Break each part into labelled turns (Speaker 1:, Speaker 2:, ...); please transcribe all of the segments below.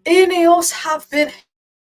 Speaker 1: INEOS have been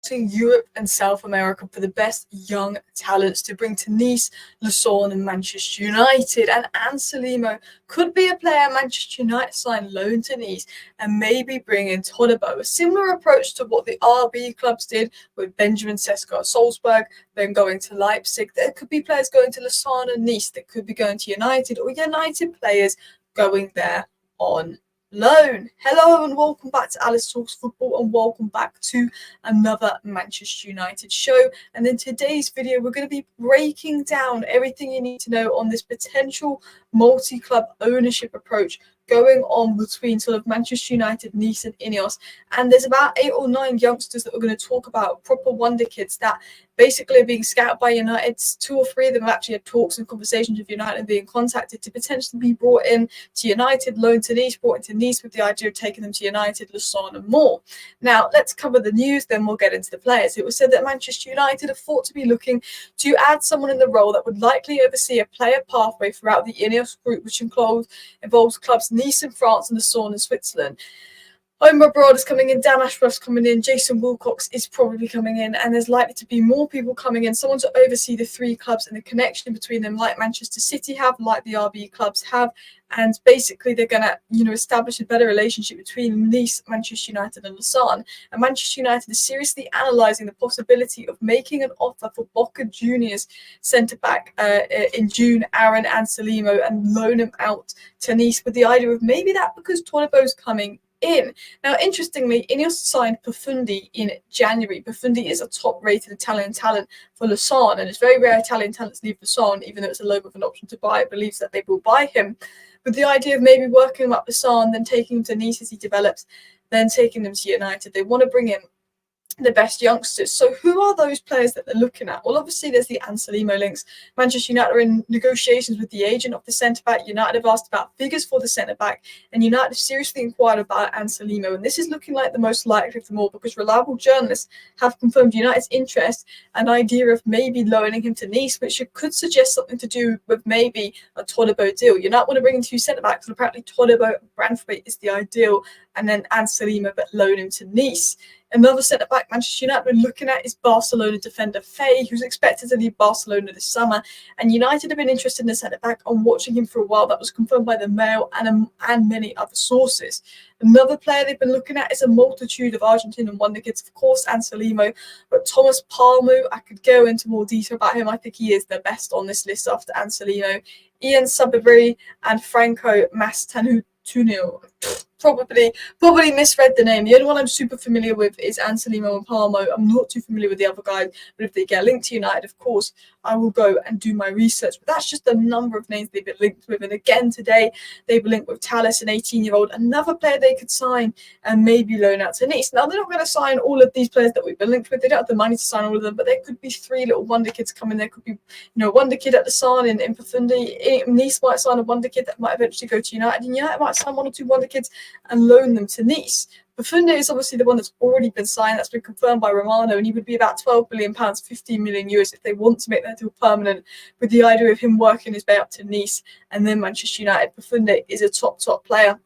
Speaker 1: to Europe and South America for the best young talents to bring to Nice, Lausanne and Manchester United. And Anselmino could be a player Manchester United signed loan to Nice and maybe bring in Todibo. A similar approach to what the RB clubs did with Benjamin Sesko at Salzburg, then going to Leipzig. There could be players going to Lausanne and Nice that could be going to United, or United players going there on loan. Hello and welcome back to Alice Talks Football, and welcome back to another Manchester United show. And in today's video, we're going to be breaking down everything you need to know on this potential multi-club ownership approach going on between sort of Manchester United, Nice and INEOS. And there's about 8 or 9 youngsters that we're going to talk about, proper wonder kids that basically are being scouted by United. 2 or 3 of them have actually had talks and conversations with United and being contacted to potentially be brought in to United, loaned to Nice, brought into Nice with the idea of taking them to United, Lausanne and more. Now, let's cover the news, then we'll get into the players. It was said that Manchester United are thought to be looking to add someone in the role that would likely oversee a player pathway throughout the INEOS group, which involves clubs Nice in France and Lausanne in Switzerland. Home abroad is coming in, Dan Ashworth's coming in, Jason Wilcox is probably coming in, and there's likely to be more people coming in, someone to oversee the 3 clubs and the connection between them, like Manchester City have, like the RB clubs have, and basically they're going to, establish a better relationship between Nice, Manchester United and Lausanne. And Manchester United is seriously analysing the possibility of making an offer for Boca Juniors centre-back in June, Aaron Anselmino, and loan him out to Nice with the idea of maybe that because Todibo's coming in. Now, interestingly, INEOS signed Profundi in January. Profundi is a top-rated Italian talent for Lausanne, and it's very rare Italian talents leave Lausanne, even though it's a loan with an option to buy. It believes that they will buy him. With the idea of maybe working him up Lausanne, then taking him to Nice as he develops, then taking them to United. They want to bring in the best youngsters. So who are those players that they're looking at? Well, obviously there's the Anselmino links. Manchester United are in negotiations with the agent of the centre-back. United have asked about figures for the centre-back, and United have seriously inquired about Anselmino. And this is looking like the most likely of them all, because reliable journalists have confirmed United's interest, an idea of maybe loaning him to Nice, which could suggest something to do with maybe a Todibo deal. United want to bring in 2 centre-backs, and apparently Todibo and Branthwaite is the ideal, and then Anselmino, but loan him to Nice. Another centre-back Manchester United have been looking at is Barcelona defender Faye, who's expected to leave Barcelona this summer. And United have been interested in the centre-back and watching him for a while. That was confirmed by the Mail and many other sources. Another player they've been looking at is a multitude of Argentinian wonder kids, of course, Anselmino, but Thomas Palmu, I could go into more detail about him. I think he is the best on this list after Anselmino. Ian Sababri and Franco Mastantuono. Probably misread the name. The only one I'm super familiar with is Anselmino and Palmo. I'm not too familiar with the other guys, but if they get linked to United, of course, I will go and do my research. But that's just the number of names they've been linked with. And again, today, they've been linked with Tallis, an 18-year-old, another player they could sign and maybe loan out to Nice. Now, they're not going to sign all of these players that we've been linked with. They don't have the money to sign all of them, but there could be 3 little wonder kids coming. There could be, wonder kid at the San in Profundi. Nice might sign a wonder kid that might eventually go to United, and United might sign 1 or 2 wonder kids and loan them to Nice. Profundi is obviously the one that's already been signed. That's been confirmed by Romano, and he would be about £12 billion, 15 million euros if they want to make that deal permanent, with the idea of him working his way up to Nice and then Manchester United. Profundi is a top player.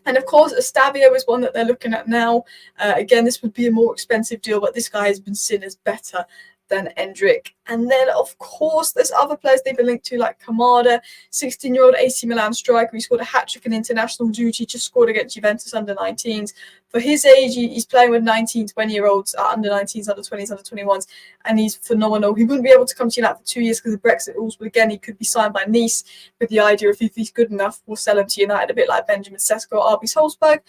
Speaker 1: And of course, Estavio is one that they're looking at now. Again, this would be a more expensive deal, but this guy has been seen as better than Endrick. And then, of course, there's other players they've been linked to, like Kamada, 16-year-old AC Milan striker. He scored a hat-trick in international duty, just scored against Juventus under-19s. For his age, he's playing with 19, 20-year-olds, under-19s, under-20s, under-21s, and he's phenomenal. He wouldn't be able to come to United for 2 years because of Brexit rules, but again, he could be signed by Nice with the idea of if he's good enough, we'll sell him to United, a bit like Benjamin Sesko at RB Salzburg,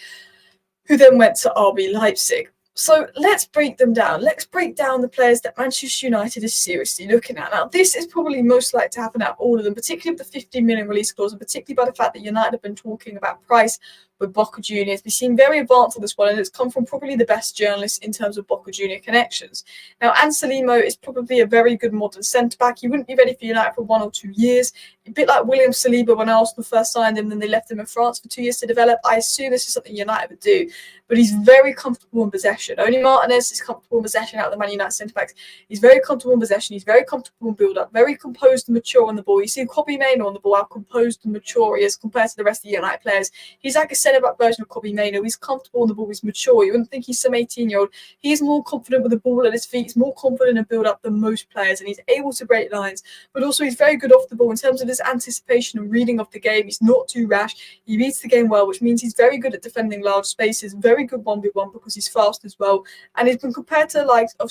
Speaker 1: who then went to RB Leipzig. So let's break them down. Let's break down the players that Manchester United is seriously looking at. Now, this is probably most likely to happen out of all of them, particularly with the 15 million release clause, and particularly by the fact that United have been talking about price with Boca Juniors. We seem very advanced on this one, and it's come from probably the best journalists in terms of Boca Junior connections. Now, Anselmino is probably a very good modern centre-back. He wouldn't be ready for United for 1 or 2 years. A bit like William Saliba when Arsenal first signed him, then they left him in France for 2 years to develop. I assume this is something United would do, but he's very comfortable in possession. Only Martinez is comfortable in possession out of the Man United centre-backs. He's very comfortable in possession. He's very comfortable in build-up, very composed and mature on the ball. You see Kobbie Mainoo on the ball, how composed and mature he is compared to the rest of the United players. He's like a centre-back version of Kobbie Mainoo. He's comfortable on the ball, he's mature. You wouldn't think he's some 18-year-old. He's more confident with the ball at his feet, he's more confident in build-up than most players, and he's able to break lines, but also he's very good off the ball in terms of his anticipation and reading of the game. He's not too rash, he reads the game well, which means he's very good at defending large spaces, very good 1v1 because he's fast as well, and he's been compared to the likes of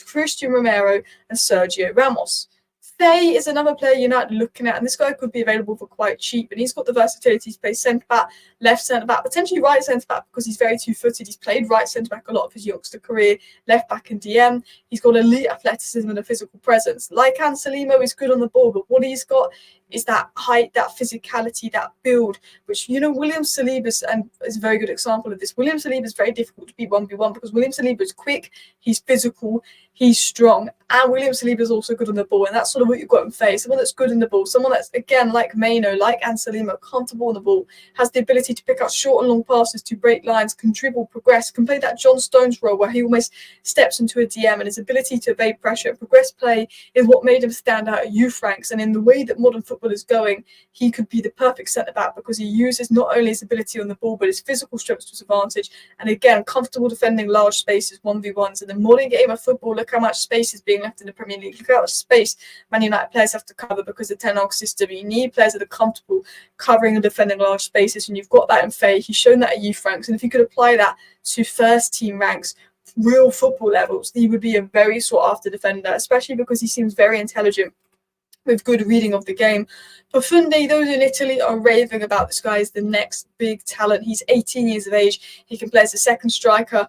Speaker 1: Christian Romero and Sergio Ramos. Faye is another player United looking at, and this guy could be available for quite cheap, and he's got the versatility to play centre-back, left centre-back, potentially right centre-back because he's very two-footed. He's played right centre-back a lot of his youngster career, left-back and DM. He's got elite athleticism and a physical presence. Like Anselmino, he's good on the ball, but what he's got is that height, that physicality, that build, which, William Saliba is a very good example of this. William Saliba is very difficult to beat 1v1 because William Saliba is quick, he's physical, he's strong, and William Saliba is also good on the ball, and that's sort of what you've got in Faye. Someone that's good in the ball, someone that's, again, like Mainoo, like Anselmino, comfortable on the ball, has the ability to pick up short and long passes, to break lines, can dribble, progress, can play that John Stones role where he almost steps into a DM, and his ability to evade pressure and progress play is what made him stand out at youth ranks. And in the way that modern football is going, he could be the perfect centre-back because he uses not only his ability on the ball, but his physical strength to his advantage. And again, comfortable defending large spaces, 1v1s. In the modern game of football, look how much space is being left in the Premier League. Look how much space Man United players have to cover because of the 10-arc system. You need players that are comfortable covering and defending large spaces, and you've got that in Faye. He's shown that at youth ranks, and if you could apply that to first-team ranks, real football levels, he would be a very sought-after defender, especially because he seems very intelligent with good reading of the game. Profundi, those in Italy are raving about this guy as the next big talent. He's 18 years of age. He can play as a second striker,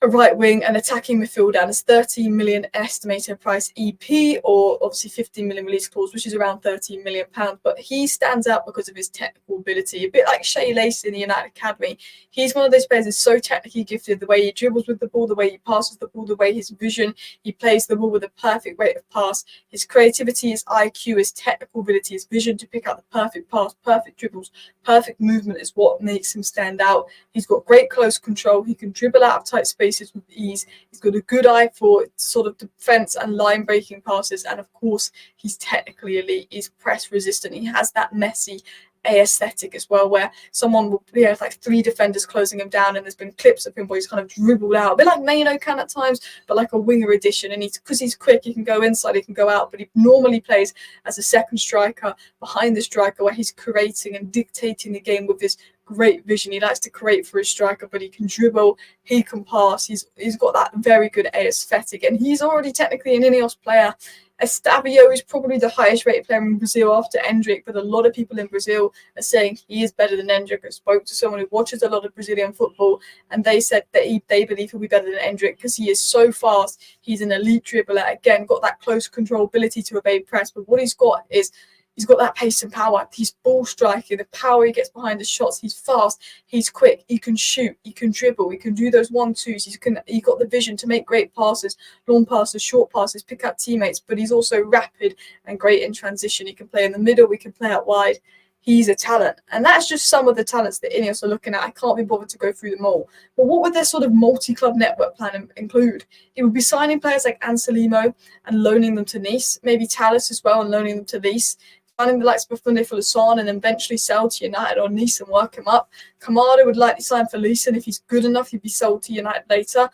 Speaker 1: a right wing, and attacking midfielder, and it's 13 million estimated price EP, or obviously 15 million release clause, which is around £13 million. But he stands out because of his technical ability, a bit like Shea Lacey in the United Academy. He's one of those players who's so technically gifted, the way he dribbles with the ball, the way he passes the ball, the way his vision, he plays the ball with a perfect rate of pass. His creativity, his IQ, his technical ability, his vision to pick out the perfect pass, perfect dribbles, perfect movement is what makes him stand out. He's got great close control. He can dribble out of tight spaces with ease. He's got a good eye for sort of defense and line breaking passes, and of course he's technically elite. He's press resistant. He has that messy aesthetic as well, where someone will have like three defenders closing him down, and there's been clips of him where he's kind of dribbled out, a bit like Mainoo can at times, but like a winger edition. And because he's quick, he can go inside, he can go out, but he normally plays as a second striker behind the striker, where he's creating and dictating the game with his great vision. He likes to create for his striker, but he can dribble, he can pass, he's got that very good aesthetic, and he's already technically an INEOS player. Estavio is probably the highest rated player in Brazil after Endrick, but a lot of people in Brazil are saying he is better than Endrick. I spoke to someone who watches a lot of Brazilian football, and they said that they believe he'll be better than Endrick because he is so fast. He's an elite dribbler, again, got that close control ability to evade press, but what he's got is he's got that pace and power. He's ball striking, the power he gets behind the shots. He's fast, he's quick, he can shoot, he can dribble, he can do those 1-2s. He's got the vision to make great passes, long passes, short passes, pick up teammates, but he's also rapid and great in transition. He can play in the middle, we can play out wide. He's a talent. And that's just some of the talents that INEOS are looking at. I can't be bothered to go through them all. But what would their sort of multi-club network plan include? It would be signing players like Anselmino and loaning them to Nice, maybe Tallis as well and loaning them to Nice, signing the likes of Buffon for Lausanne and eventually sell to United or Nice and work him up. Kamada would likely sign for Lausanne, and if he's good enough, he'd be sold to United later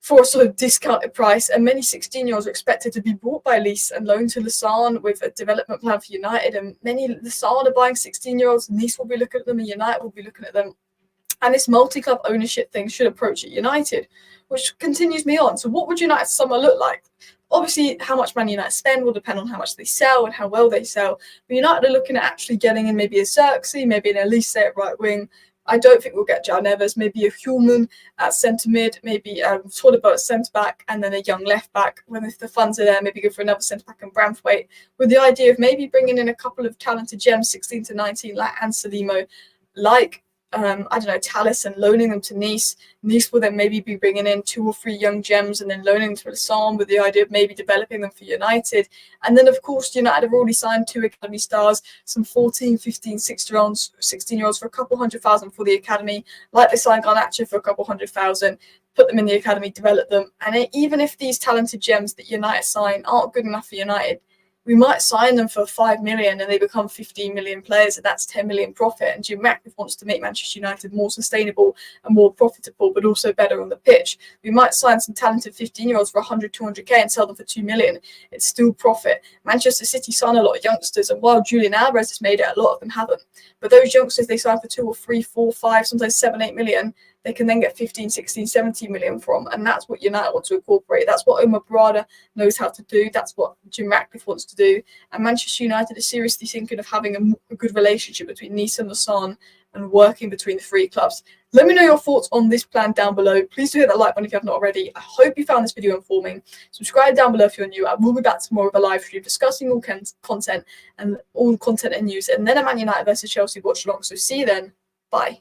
Speaker 1: for a sort of discounted price. And many 16-year-olds are expected to be bought by Nice and loaned to Lausanne with a development plan for United. And many Lausanne are buying 16-year-olds. Nice will be looking at them, and United will be looking at them. And this multi-club ownership thing should approach at United, which continues me on. So what would United's summer look like? Obviously, how much Man United spend will depend on how much they sell and how well they sell. But United are looking at actually getting in maybe a Xerxes, maybe an Elise at right wing. I don't think we'll get Jao Neves, maybe a Hulman at centre mid, maybe Tordebo at centre back, and then a young left back. When if the funds are there, maybe go for another centre back and Branthwaite, with the idea of maybe bringing in a couple of talented gems, 16 to 19, like Anselmino, like Tallis, and loaning them to Nice. Nice will then maybe be bringing in 2 or 3 young gems and then loaning them to Lausanne with the idea of maybe developing them for United. And then, of course, United have already signed 2 academy stars, some 14, 15, 16-year-olds for a couple $100,000 for the academy, like they signed Garnacho for a couple $100,000, put them in the academy, develop them. And even if these talented gems that United sign aren't good enough for United, we might sign them for 5 million and they become 15 million players, and that's 10 million profit. And Jim Ratcliffe wants to make Manchester United more sustainable and more profitable, but also better on the pitch. We might sign some talented 15-year-olds for 100, 200k and sell them for 2 million. It's still profit. Manchester City sign a lot of youngsters, and while Julian Alvarez has made it, a lot of them haven't. But those youngsters they sign for 2 or 3, 4, 5, sometimes 7, 8 million, they can then get 15, 16, 17 million from. And that's what United want to incorporate. That's what Omar Brada knows how to do. That's what Jim Ratcliffe wants to do. And Manchester United is seriously thinking of having a good relationship between Nice and Lausanne and working between the three clubs. Let me know your thoughts on this plan down below. Please do hit that like button if you have not already. I hope you found this video informing. Subscribe down below if you're new. I will be back tomorrow with a live stream discussing all content and news, and then a Man United versus Chelsea watch along. So see you then. Bye.